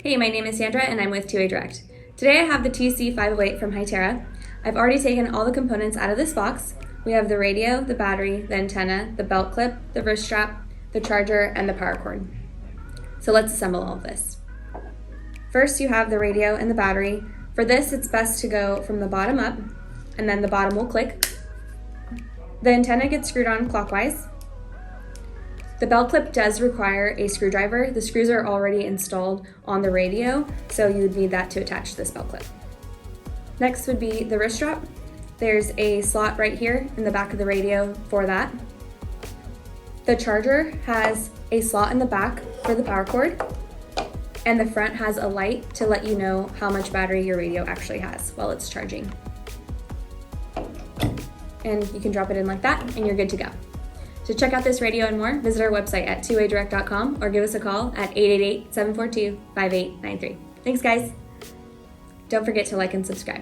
Hey, my name is Sandra and I'm with 2A Direct. Today I have the TC-508 from Hytera. I've already taken all the components out of this box. We have the radio, the battery, the antenna, the belt clip, the wrist strap, the charger, and the power cord. So let's assemble all of this. First you have the radio and the battery. For this it's best to go from the bottom up and then the bottom will click. The antenna gets screwed on clockwise. The belt clip does require a screwdriver. The screws are already installed on the radio, so you would need that to attach this belt clip. Next would be the wrist strap. There's a slot right here in the back of the radio for that. The charger has a slot in the back for the power cord, and the front has a light to let you know how much battery your radio actually has while it's charging. And you can drop it in like that and you're good to go. To check out this radio and more, visit our website at 2adirect.com or give us a call at 888-742-5893. Thanks guys. Don't forget to like and subscribe.